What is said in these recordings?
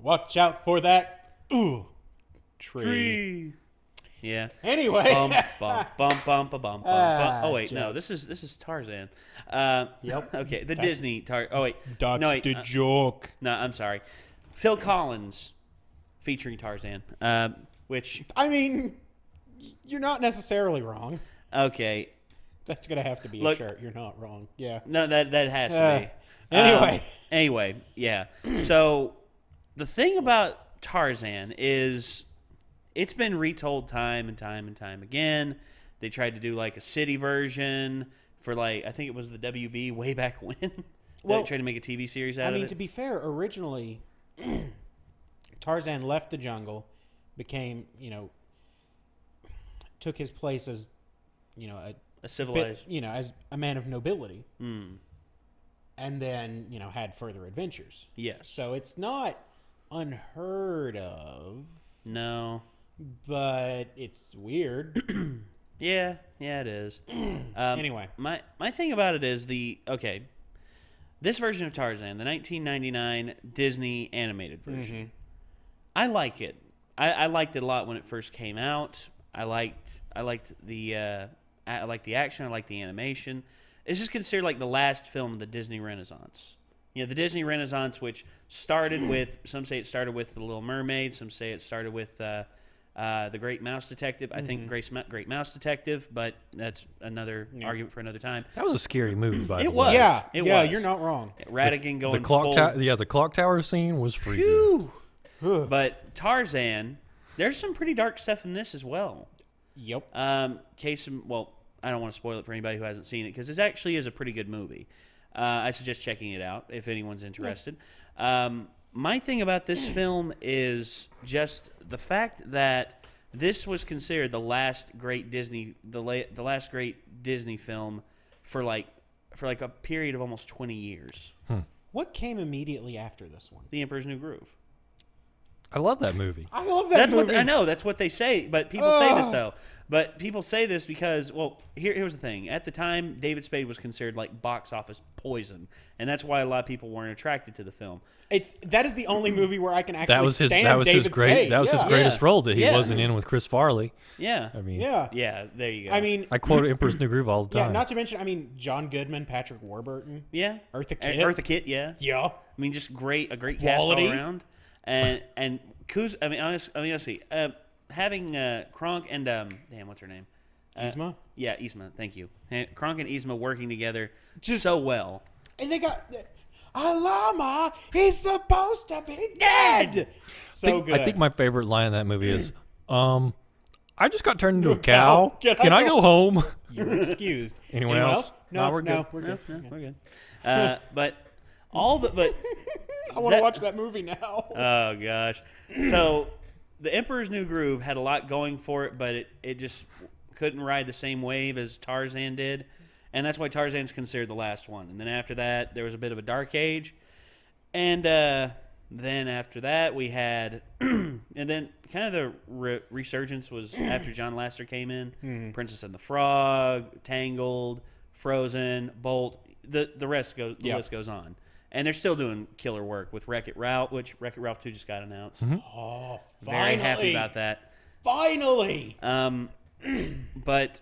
Watch out for that. Ooh, tree. Yeah. Anyway. Bum. Oh wait, no. This is Tarzan. Yep. Okay, the Disney Oh wait. That's no, wait, the joke. No, I'm sorry. Phil Collins featuring Tarzan. Which I mean, you're not necessarily wrong. okay. That's gonna have to be a shirt. You're not wrong. Yeah. No, that has to be. Anyway. Yeah. So the thing about Tarzan is it's been retold time and time again. They tried to do like a city version for I think it was the WB way back when. They tried to make a TV series out of it. I mean, to be fair, originally Tarzan left the jungle, became, took his place as, a civilized, as a man of nobility. And then, had further adventures. Yes. So it's not unheard of. No. But it's weird. Yeah, it is. Anyway. My thing about it is this version of Tarzan, the 1999 Disney animated version, I like it. I liked it a lot when it first came out. I liked the action. I liked the animation. It's just considered like the last film of the Disney Renaissance. The Disney Renaissance, which started with, some say it started with The Little Mermaid, some say it started with The Great Mouse Detective. I think Great Mouse Detective, but that's another argument for another time. That was a scary movie, by the way. It was. Yeah, it was. You're not wrong. Ratigan going the clock full... the clock tower scene was freaky. But Tarzan, there's some pretty dark stuff in this as well. Yep. I don't want to spoil it for anybody who hasn't seen it because it actually is a pretty good movie. I suggest checking it out if anyone's interested. My thing about this film is just the fact that this was considered the last great Disney film for a period of almost 20 years. What came immediately after this one? The Emperor's New Groove. I love that movie. I love that movie. I know. That's what they say. But people say this, though. But people say this because, here's the thing. At the time, David Spade was considered like box office poison. And that's why a lot of people weren't attracted to the film. That is the only movie where I can actually That was his Spade. That was his greatest role that he wasn't in with Chris Farley. Yeah. I mean, yeah, there you go. I mean, I quote Emperor's New Groove all the time. Yeah, not to mention, John Goodman, Patrick Warburton. Yeah. Eartha Kitt. Eartha Kitt, yeah. Yeah. I mean, just a great cast all around. And Kuz, honestly, having Kronk and what's her name? Yzma? Yeah, Yzma. Thank you. Kronk and Yzma working together just so well. And they got a llama. He's supposed to be dead. So good. I think my favorite line in that movie is, I just got turned into a cow. Can I go home? You're excused. Anyone else? No, we're good. We're good. We're good. But I want to watch that movie now. Oh gosh. So the Emperor's New Groove had a lot going for it, but it just couldn't ride the same wave as Tarzan did. And that's why Tarzan's considered the last one. And then after that, there was a bit of a dark age. And then after that, we had... and then kind of the resurgence was after John Lasseter came in. Princess and the Frog, Tangled, Frozen, Bolt. The list goes on. And they're still doing killer work with Wreck-It Ralph, which Wreck-It Ralph 2 just got announced. Oh, Very happy about that. Finally! But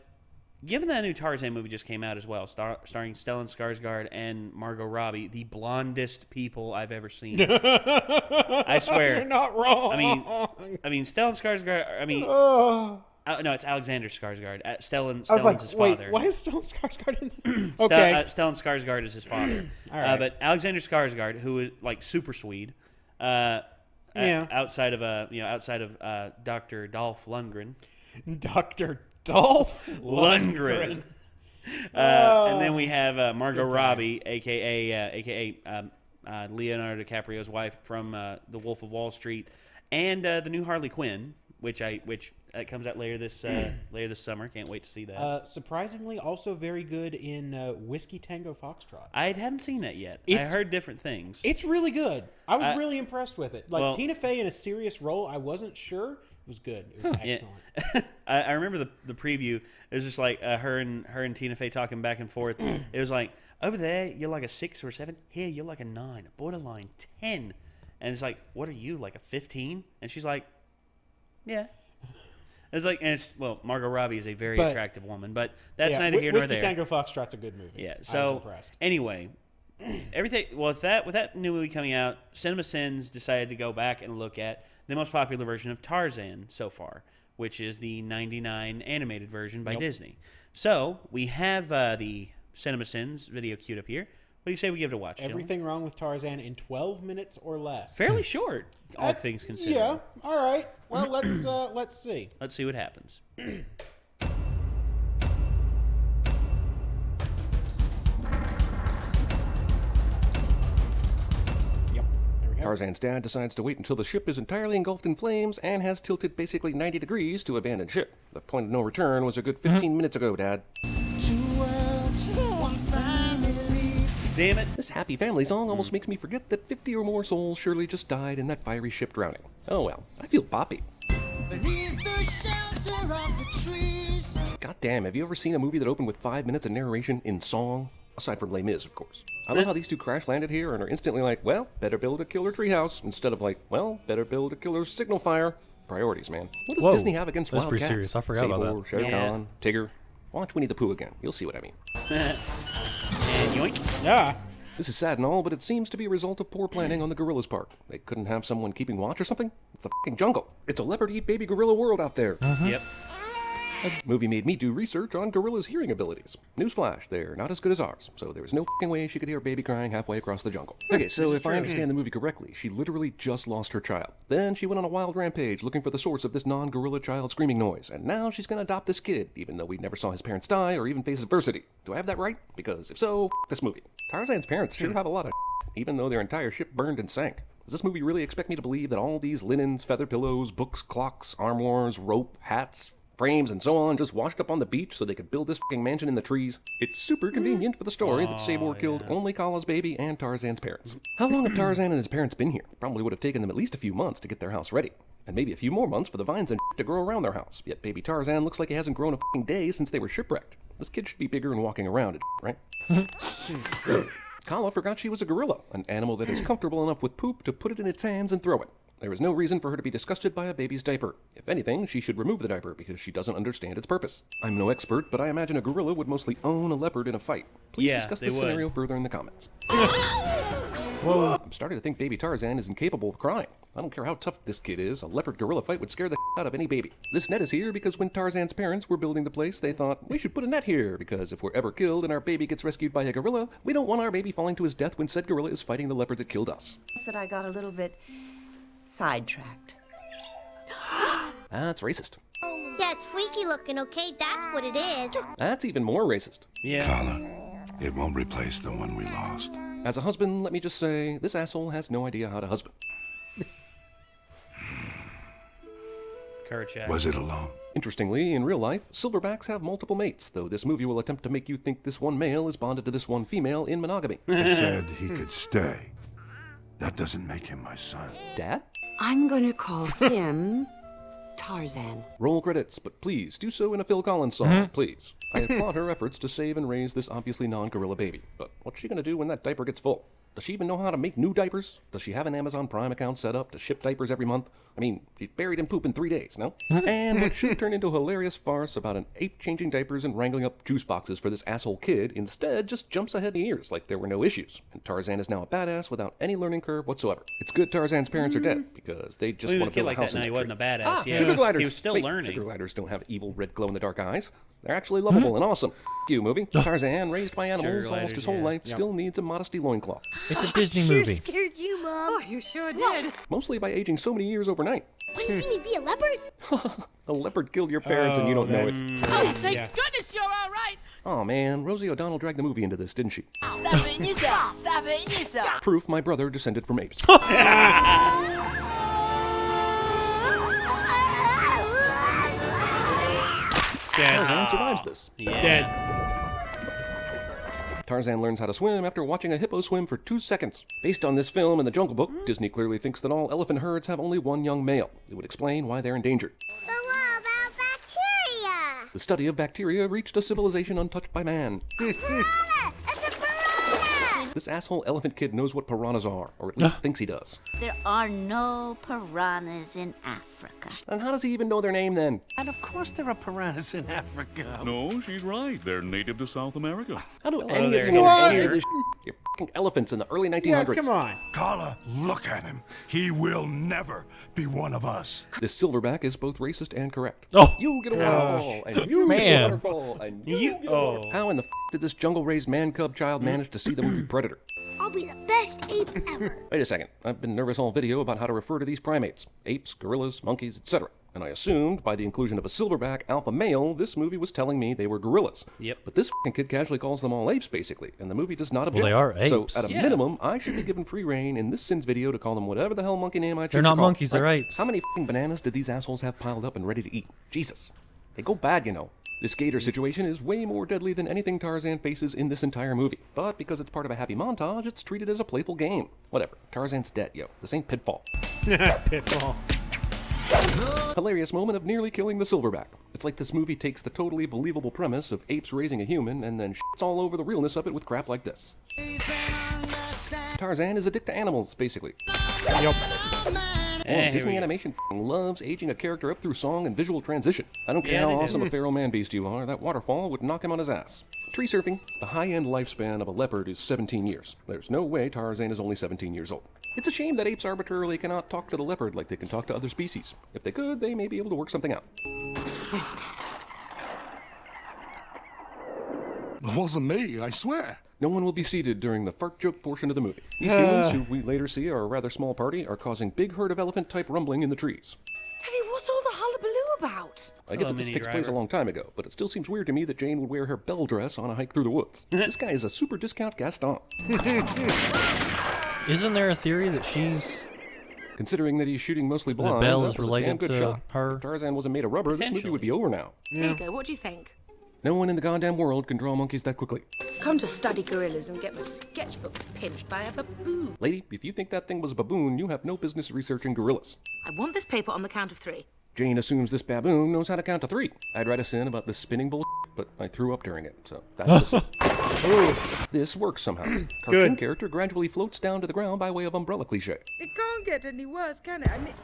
given that new Tarzan movie just came out as well, starring Stellan Skarsgård and Margot Robbie, the blondest people I've ever seen. I swear. You're not wrong. I mean Stellan Skarsgård, no, it's Alexander Skarsgård. Stellan's his father. Why is Stellan Skarsgård in this? Okay. Stellan Skarsgård is his father. All right. But Alexander Skarsgård, who is like super Swede, outside of Dr. Dolph Lundgren. Dr. Dolph Lundgren. And then we have Margot Robbie, aka Leonardo DiCaprio's wife from The Wolf of Wall Street, and the new Harley Quinn, which comes out later this summer. Can't wait to see that. Surprisingly, also very good in Whiskey Tango Foxtrot. I hadn't seen that yet. I heard different things. It's really good. I was really impressed with it. Tina Fey in a serious role, I wasn't sure. It was good. It was excellent. Yeah. I remember the preview. It was just like her and Tina Fey talking back and forth. It was like, over there, you're like a 6 or a 7. Here, you're like a 9, borderline 10. And it's like, what are you, like a 15? And she's like, yeah. It's like, well, Margot Robbie is a very attractive woman, but that's neither here nor there. Whiskey Tango Foxtrot's a good movie. Yeah. I was So impressed. anyway, everything. Well, with that new movie coming out, CinemaSins decided to go back and look at the most popular version of Tarzan so far, which is the '99 animated version by Disney. So we have the CinemaSins video queued up here. What do you say we give it a watch? Everything Wrong with Tarzan in 12 minutes or less. Fairly short, all things considered. Yeah. All right. Well, let's see. Let's see what happens. Tarzan's dad decides to wait until the ship is entirely engulfed in flames and has tilted basically 90 degrees to abandon ship. The point of no return was a good 15 minutes ago, Dad. Damn it. This happy family song almost makes me forget that 50 or more souls surely just died in that fiery ship drowning. Oh well, I feel boppy. Beneath the shelter of the trees. God damn, have you ever seen a movie that opened with 5 minutes of narration in song? Aside from Les Mis, of course. I love how these two crash landed here and are instantly like, well, better build a killer treehouse, instead of like, well, better build a killer signal fire. Priorities, man. What does Disney have against wild cats? That's pretty serious. I forgot about that. Shere Khan, Tigger. Watch Winnie the Pooh again. You'll see what I mean. And yoink. Yeah. This is sad and all, but it seems to be a result of poor planning on the gorillas' part. They couldn't have someone keeping watch or something? It's the fucking jungle. It's a leopard eat baby gorilla world out there. Yep. The movie made me do research on gorillas' hearing abilities. Newsflash, they're not as good as ours, so there was no fucking way she could hear a baby crying halfway across the jungle. Okay, so if I understand the movie correctly, she literally just lost her child. Then she went on a wild rampage looking for the source of this non-gorilla child screaming noise, and now she's gonna adopt this kid, even though we never saw his parents die or even face adversity. Do I have that right? Because if so, this movie. Tarzan's parents sure have a lot of even though their entire ship burned and sank. Does this movie really expect me to believe that all these linens, feather pillows, books, clocks, armoires, rope, hats, frames, and so on just washed up on the beach so they could build this fucking mansion in the trees? It's super convenient for the story that Sabor killed only Kala's baby and Tarzan's parents. How long have Tarzan and his parents been here? Probably would have taken them at least a few months to get their house ready. And maybe a few more months for the vines and to grow around their house. Yet baby Tarzan looks like he hasn't grown a fucking day since they were shipwrecked. This kid should be bigger and walking around, right? Kala forgot she was a gorilla, an animal that is comfortable enough with poop to put it in its hands and throw it. There is no reason for her to be disgusted by a baby's diaper. If anything, she should remove the diaper because she doesn't understand its purpose. I'm no expert, but I imagine a gorilla would mostly own a leopard in a fight. Please discuss this scenario further in the comments. Whoa. I'm starting to think baby Tarzan is incapable of crying. I don't care how tough this kid is, a leopard-gorilla fight would scare the out of any baby. This net is here because when Tarzan's parents were building the place, they thought, we should put a net here, because if we're ever killed and our baby gets rescued by a gorilla, we don't want our baby falling to his death when said gorilla is fighting the leopard that killed us. That I got a little bit sidetracked. That's racist. Yeah, it's freaky looking, okay? That's what it is. That's even more racist. Yeah. Kala, it won't replace the one we lost. As a husband, let me just say, this asshole has no idea how to husband. Was it alone? Interestingly, in real life, silverbacks have multiple mates, though this movie will attempt to make you think this one male is bonded to this one female in monogamy. He said he could stay. That doesn't make him my son. Dad? I'm gonna call him Tarzan. Roll credits, but please do so in a Phil Collins song, please. I applaud her efforts to save and raise this obviously non-gorilla baby, but what's she gonna do when that diaper gets full? Does she even know how to make new diapers? Does she have an Amazon Prime account set up to ship diapers every month? I mean, she's buried in poop in 3 days, no? And what should turn into a hilarious farce about an ape changing diapers and wrangling up juice boxes for this asshole kid instead just jumps ahead in years like there were no issues. And Tarzan is now a badass without any learning curve whatsoever. It's good Tarzan's parents are dead because they just want to build a house in that he tree. wasn't a badass. Yeah. Sugar gliders. He was still learning. Sugar gliders don't have evil red glow-in-the-dark eyes. They're actually lovable and awesome. You movie. Tarzan, raised by animals almost his whole life, still needs a modesty loincloth. It's a Disney movie. Sure scared you, Mom. Oh, you sure did. Mostly by aging so many years overnight. Want to see me be a leopard? A leopard killed your parents and you don't know it. Oh, thank goodness you're all right. Oh man, Rosie O'Donnell dragged the movie into this, didn't she? Stop hitting yourself. Stop hitting yourself. Proof my brother descended from apes. Tarzan survives this. Yeah. Dead. Tarzan learns how to swim after watching a hippo swim for 2 seconds. Based on this film and the Jungle Book, Disney clearly thinks that all elephant herds have only one young male. It would explain why they're endangered. But what about bacteria? The study of bacteria reached a civilization untouched by man. Piranha! It's a piranha! This asshole elephant kid knows what piranhas are, or at least thinks he does. There are no piranhas in Africa. And how does he even know their name then? And of course there are piranhas in Africa. No, she's right. They're native to South America. How do Hello any there, of you know any of Hater. this? You're fucking elephants in the early 1900s. Yeah, come on. Carla, look at him. He will never be one of us. This silverback is both racist and correct. Oh. You get a waterfall, and you get a Man. waterfall, and you get a waterfall. How in the did this jungle-raised man-cub child manage to see the movie Predator? I'll be the best ape ever. Wait a second. I've been nervous all video about how to refer to these primates. Apes, gorillas, monkeys, etc. And I assumed, by the inclusion of a silverback alpha male, this movie was telling me they were gorillas. Yep. But this f***ing kid casually calls them all apes, basically, and the movie does not object. Well, they are So, apes. at a Yeah. minimum, I should be given free reign in this Sins video to call them whatever the hell monkey name I choose They're to not call monkeys, them. they're Like, apes. How many f***ing bananas did these assholes have piled up and ready to eat? Jesus. They go bad, you know. This gator situation is way more deadly than anything Tarzan faces in this entire movie. But because it's part of a happy montage, it's treated as a playful game. Whatever. Tarzan's dead, yo. This ain't Pitfall. Pitfall. Hilarious moment of nearly killing the silverback. It's like this movie takes the totally believable premise of apes raising a human and then shits all over the realness of it with crap like this. Tarzan is addicted to animals, basically. Yep. Here Disney we go. animation f***ing loves aging a character up through song and visual transition. I don't care Yeah, how they do. awesome a feral man beast you are, that waterfall would knock him on his ass. Tree surfing. The high-end lifespan of a leopard is 17 years. There's no way Tarzan is only 17 years old. It's a shame that apes arbitrarily cannot talk to the leopard like they can talk to other species. If they could, they may be able to work something out. It wasn't me, I swear. No one will be seated during the fart joke portion of the movie. These humans, who we later see are a rather small party, are causing big herd of elephant-type rumbling in the trees. Daddy, what's all the hullabaloo about? I get Hello, that this Mini takes place a Driver. long time ago, but it still seems weird to me that Jane would wear her bell dress on a hike through the woods. This guy is a super discount Gaston. Isn't there a theory that she's Considering that he's shooting mostly The blind, bell that is was a related damn good to shot. her? If Tarzan wasn't made of rubber, this movie would be over now. There you go. What do you think? No one in the goddamn world can draw monkeys that quickly. Come to study gorillas and get my sketchbook pinched by a baboon. Lady, if you think that thing was a baboon, you have no business researching gorillas. I want this paper on the count of 3. Jane assumes this baboon knows how to count to 3. I'd write a sin about this spinning bull, but I threw up during it, so that's the sin. This works somehow. Cartoon character gradually floats down to the ground by way of umbrella cliche. It can't get any worse, can it? I mean,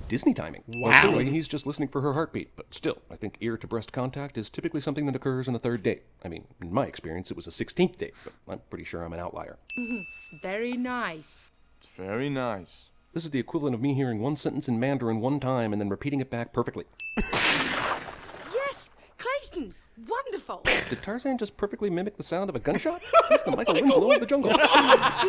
Disney timing. Wow. Well, clearly, he's just listening for her heartbeat, but still, I think ear-to-breast contact is typically something that occurs on the 3rd date. I mean, in my experience, it was a 16th date, but I'm pretty sure I'm an outlier. it's very nice. It's very nice. This is the equivalent of me hearing one sentence in Mandarin one time and then repeating it back perfectly. Yes, Clayton, wonderful. Did Tarzan just perfectly mimic the sound of a gunshot? He's the Michael Winslow of the jungle.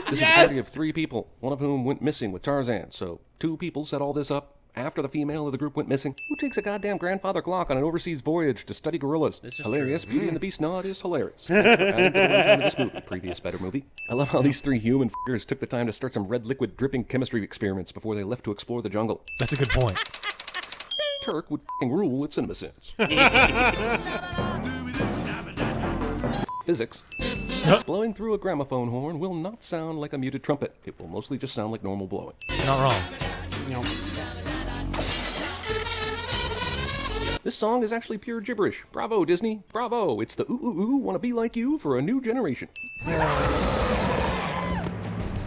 This is a party of 3 people, one of whom went missing with Tarzan, so 2 people set all this up after the female of the group went missing. Who takes a goddamn grandfather clock on an overseas voyage to study gorillas? This is Hilarious. true. Beauty and the Beast nod is hilarious. I didn't get a time of this movie. Previous better movie. I love how these 3 human f***ers took the time to start some red liquid dripping chemistry experiments before they left to explore the jungle. That's a good point. Turk would f***ing rule at CinemaSins. Physics. Blowing through a gramophone horn will not sound like a muted trumpet. It will mostly just sound like normal blowing. You're not wrong. This song is actually pure gibberish. Bravo, Disney. Bravo. It's the ooh ooh ooh wanna be like you for a new generation.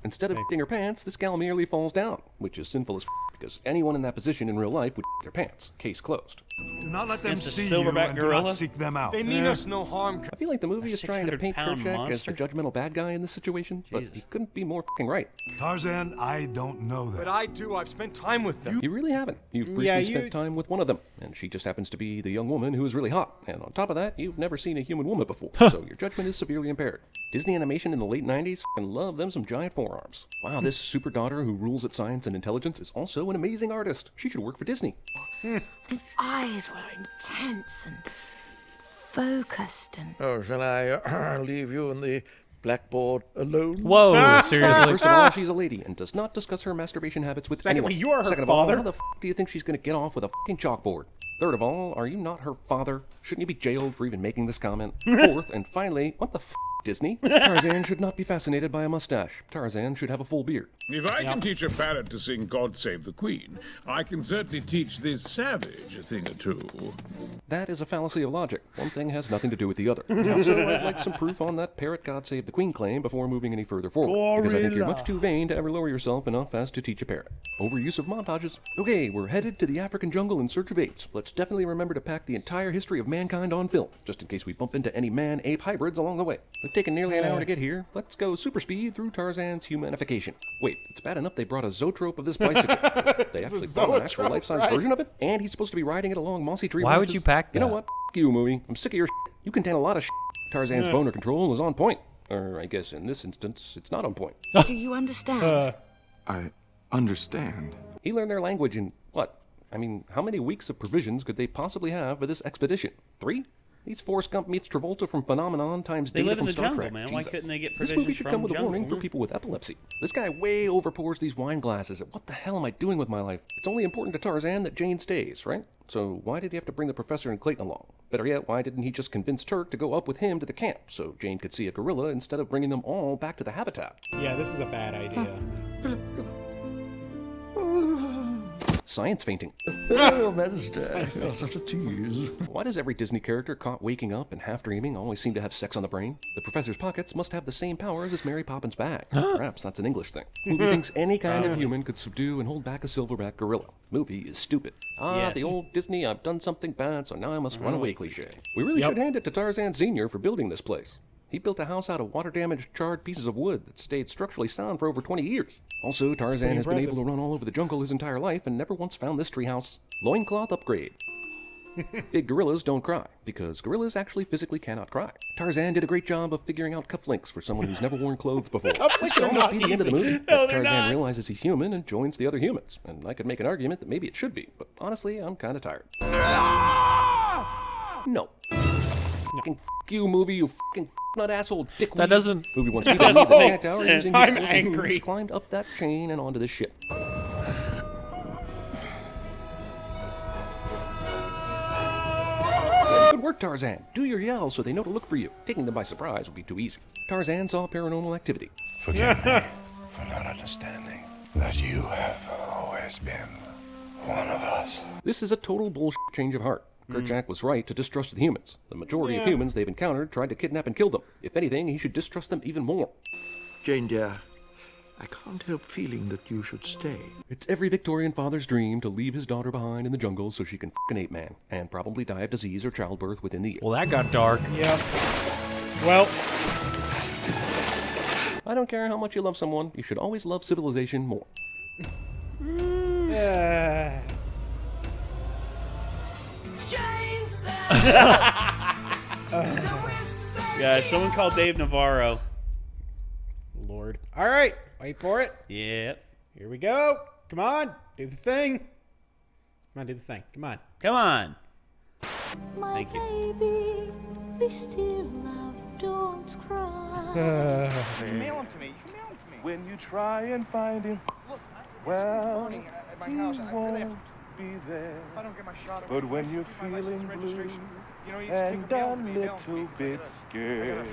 Instead of f***ing her pants, this gal merely falls down, which is sinful as f***, because anyone in that position in real life would f*** their pants. Case closed. Do not let them It's a see you silverback and do gorilla? not seek them out. They mean us no harm. I feel like the movie A is trying to paint 600-pound Kerchak as monster? the judgmental bad guy in this situation, but Jesus. he couldn't be more f***ing right. Tarzan, I don't know that. But I do. I've spent time with them. You really haven't. You've briefly Yeah, spent time with one of them, and she just happens to be the young woman who is really hot. And on top of that, you've never seen a human woman before, so your judgment is severely impaired. Disney animation in the late 90s and love them some giant forearms. Wow, this super daughter who rules at science and intelligence is also an amazing artist. She should work for Disney. His eyes were intense and focused and... Oh, shall I leave you and the blackboard alone? Whoa, seriously? First of all, she's a lady and does not discuss her masturbation habits with Secondly, anyone. you are her Second father. of all, how the f*** do you think she's going to get off with a f***ing chalkboard? Third of all, are you not her father? Shouldn't you be jailed for even making this comment? Fourth, and finally, what the f*** Disney. Tarzan should not be fascinated by a mustache. Tarzan should have a full beard. If I can teach a parrot to sing God Save the Queen, I can certainly teach this savage a thing or two. That is a fallacy of logic. One thing has nothing to do with the other. Also, I'd like some proof on that parrot God Save the Queen claim before moving any further forward. Because I think you're much too vain to ever lower yourself enough as to teach a parrot. Overuse of montages. Okay, we're headed to the African jungle in search of apes. Let's definitely remember to pack the entire history of mankind on film, just in case we bump into any man-ape hybrids along the way. We've taken nearly an hour to get here. Let's go super speed through Tarzan's humanification. Wait, it's bad enough they brought a zoetrope of this bicycle. They actually brought an actual life-size version of it, and he's supposed to be riding it along mossy tree Why branches. would you pack that? You know what? F*** you, movie. I'm sick of your shit. You contain a lot of shit. Tarzan's boner control is on point. Or I guess in this instance, it's not on point. Do you understand? I understand. He learned their language in, what? I mean, how many weeks of provisions could they possibly have for this expedition? 3? He's Forrest Gump meets Travolta from Phenomenon times They Data live in from the Star jungle, Trek. man. Jesus. Why couldn't they get This provisions movie should from come with a jungle? warning for people with epilepsy. This guy way overpours these wine glasses. What the hell am I doing with my life? It's only important to Tarzan that Jane stays, right? So why did he have to bring the professor and Clayton along? Better yet, why didn't he just convince Turk to go up with him to the camp so Jane could see a gorilla instead of bringing them all back to the habitat? Yeah, this is a bad idea. Science fainting. Oh, Master, you're such a tease. Why does every Disney character caught waking up and half dreaming always seem to have sex on the brain? The professor's pockets must have the same powers as Mary Poppins' bag. Perhaps that's an English thing. Movie thinks any kind of human could subdue and hold back a silverback gorilla. Movie is stupid. Yes. The old Disney, I've done something bad, so now I must run away cliche. We really should hand it to Tarzan Sr. for building this place. He built a house out of water-damaged, charred pieces of wood that stayed structurally sound for over 20 years. Also, Tarzan has been able to run all over the jungle his entire life and never once found this treehouse. Loincloth upgrade. Big gorillas don't cry, because gorillas actually physically cannot cry. Tarzan did a great job of figuring out cufflinks for someone who's never worn clothes before. This could almost be the end of the movie, but Tarzan realizes he's human and joins the other humans. And I could make an argument that maybe it should be, but honestly, I'm kind of tired. No. Fucking f*** you, movie, you fucking nut asshole dickweed. That doesn't... Movie wants me to believe that Jack Tower using his I'm old angry. hooves climbed up that chain and onto this ship. Good work, Tarzan. Do your yell so they know to look for you. Taking them by surprise would be too easy. Tarzan saw paranormal activity. Forgive me for not understanding that you have always been one of us. This is a total bullshit change of heart. Kerchak was right to distrust the humans. The majority of humans they've encountered tried to kidnap and kill them. If anything, he should distrust them even more. Jane, dear, I can't help feeling that you should stay. It's every Victorian father's dream to leave his daughter behind in the jungle so she can f*** an ape man, and probably die of disease or childbirth within the year. Well, that got dark. Yep. Well, I don't care how much you love someone, you should always love civilization more. Yeah, someone called Dave Navarro. Lord. All right, wait for it. Yep. Here we go. Come on, do the thing. Come on, do the thing. Come on. Come on. My Thank you. baby, be still, love, don't cry. Mail him to me. You mail him to me. When you try and find him, Look, well, at my he house. won't be there. If I don't get my shot, But when you're my license feeling blue registration, you know, you just and take a mail to me, mail to me, little 'cause bit scared,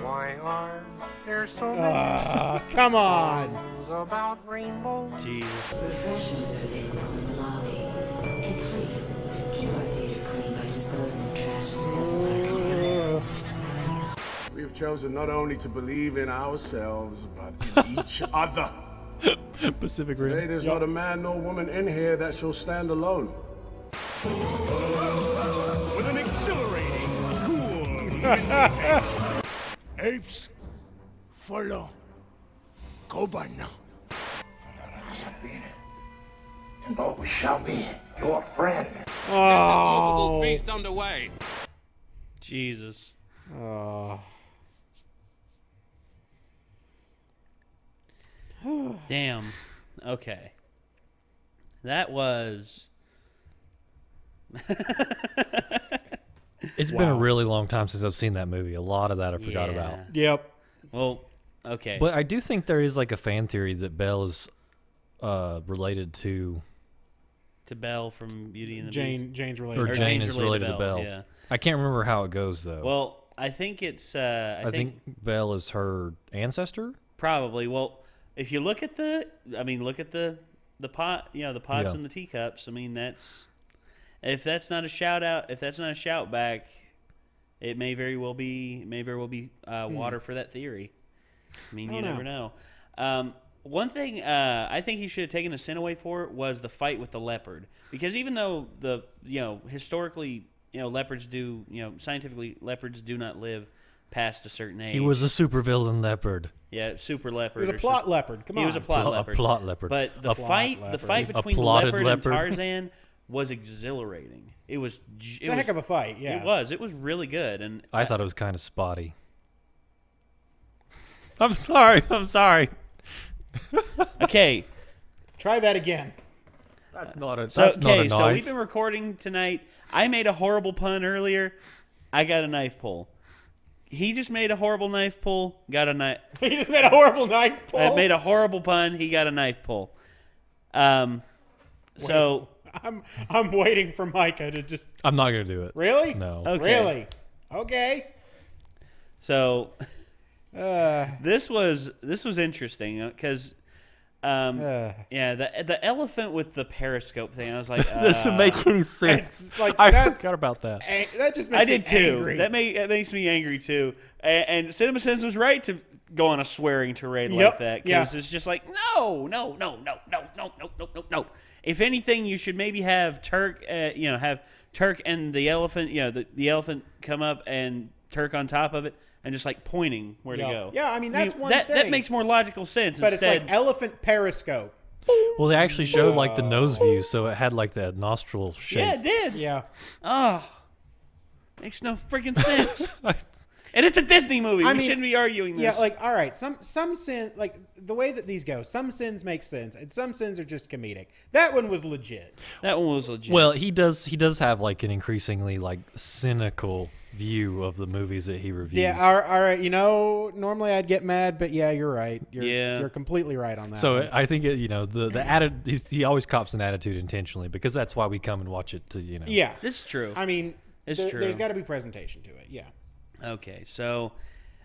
Why are there so many Come on. songs about rainbows? Jesus. Refreshments are available in the lobby. And please, keep our theater clean by disposing of trash in specified containers. We have chosen not only to believe in ourselves, but in each other. Pacific Rim. Today there's not a man nor woman in here that shall stand alone. With an exhilarating, cool, Apes, follow. Go by now. And all we shall be your friend. Oh. Feast underway. Jesus. Oh. Damn. Okay. That was. It's been a really long time since I've seen that movie. A lot of that I forgot Yeah. about. Yep. Well, okay. But I do think there is like a fan theory that Belle is related to to Belle from Beauty and the Jane, Beast. Jane's related. Or Jane is related to Belle. Yeah. I can't remember how it goes though. Well, I think it's. I think Belle is her ancestor. Probably. Well, if you look at the pot, the pots Yeah. and the teacups. I mean, if that's not a shout out, if that's not a shout back, it may very well be water for that theory. I mean, you never know. One thing I think he should have taken a sin away for was the fight with the leopard, because even though historically leopards do scientifically leopards do not live past a certain age. He was a supervillain leopard. Yeah, super leopard. He was a plot leopard. Come on. He was a plot leopard. A plot leopard. But the fight between the leopard and Tarzan was exhilarating. It's a heck of a fight. Yeah, It was really good, and I thought it was kind of spotty. I'm sorry. Okay, try that again. That's not a. So knife. So we've been recording tonight. I made a horrible pun earlier. I got a knife pull. He just made a horrible knife pull. Got a knife. He just made a horrible knife pull. I made a horrible pun. He got a knife pull. So I'm waiting for Micah to just. I'm not gonna do it. Really? No. Okay. Really? Okay. So this was interesting because the elephant with the periscope thing. I was like, this doesn't make any sense. I forgot about that. That just makes me angry. That makes me angry too. And CinemaSins was right to go on a swearing tirade like that, because it's just like no. If anything, you should maybe have Turk, have Turk and the elephant, the elephant come up and Turk on top of it, and just like pointing where to go. Yeah, I mean that's one thing. That makes more logical sense. But Instead, it's like elephant periscope. Well, they actually showed like the nose view, so it had like that nostril shape. Yeah, it did. Yeah. Oh, makes no freaking sense. And it's a Disney movie. We shouldn't be arguing this. Yeah, like all right, some sin, like the way that these go, some sins make sense, and some sins are just comedic. That one was legit. Well, he does have like an increasingly like cynical view of the movies that he reviews. Yeah, all right. Normally I'd get mad, but yeah, you're right. You're completely right on that. So one. I think the attitude, he always cops an attitude intentionally, because that's why we come and watch it to Yeah, this is true. I mean, it's true. There's got to be presentation to it. Yeah. Okay, so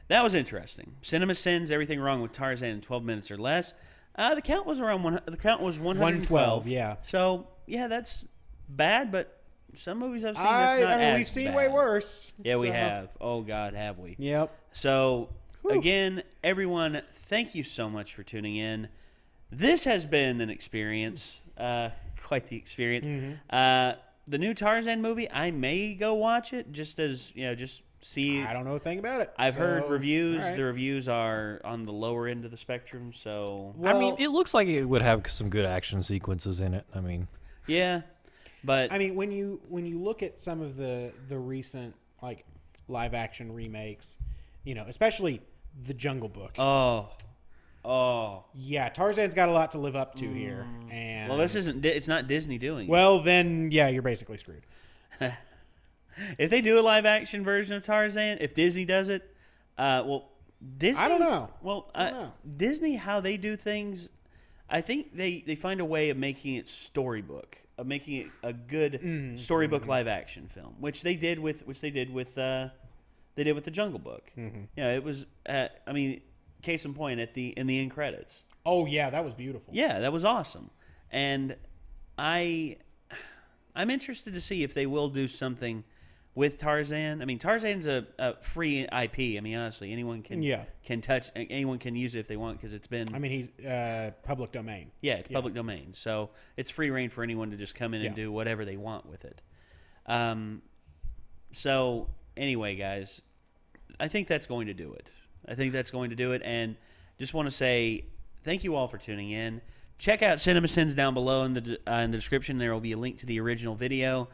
that was interesting. CinemaSins, everything wrong with Tarzan in 12 minutes or less. The count was around 112. Yeah. So yeah, that's bad, but some movies I've seen that's not as we've seen bad. way worse. Yeah, we have. Oh God, have we? Yep. So again, everyone, thank you so much for tuning in. This has been an experience, quite the experience. Mm-hmm. The new Tarzan movie, I may go watch it just see. I don't know a thing about it. I've heard reviews. Right. The reviews are on the lower end of the spectrum. So I mean, it looks like it would have some good action sequences in it. I mean, yeah, but I mean, when you look at some of the recent like live action remakes, especially The Jungle Book. Oh. Yeah, Tarzan's got a lot to live up to here. And well, this isn't. It's not Disney doing it. Well, then, yeah, you're basically screwed. If they do a live action version of Tarzan, if Disney does it, Disney. I don't know. Well, Disney, how they do things, I think they find a way of making it storybook, of making it a good storybook live action film, which they did with The Jungle Book. Mm-hmm. Yeah, it was. I mean, case in point in the end credits. Oh yeah, that was beautiful. Yeah, that was awesome, and I'm interested to see if they will do something with Tarzan. I mean, Tarzan's a free IP. I mean, honestly, anyone can anyone can use it if they want, because it's been. I mean, he's public domain. Yeah, it's public domain, so it's free reign for anyone to just come in and do whatever they want with it. So anyway, guys, I think that's going to do it. And just want to say thank you all for tuning in. Check out CinemaSins down below in the description. There will be a link to the original video.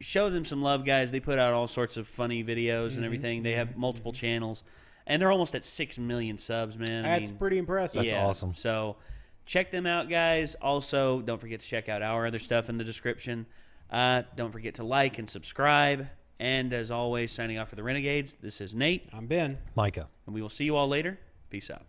Show them some love, guys. They put out all sorts of funny videos and everything. They have multiple channels, and they're almost at 6 million subs, man. That's pretty impressive. That's awesome. So check them out, guys. Also, don't forget to check out our other stuff in the description. Don't forget to like and subscribe. And as always, signing off for the Renegades, this is Nate. I'm Ben. Micah. And we will see you all later. Peace out.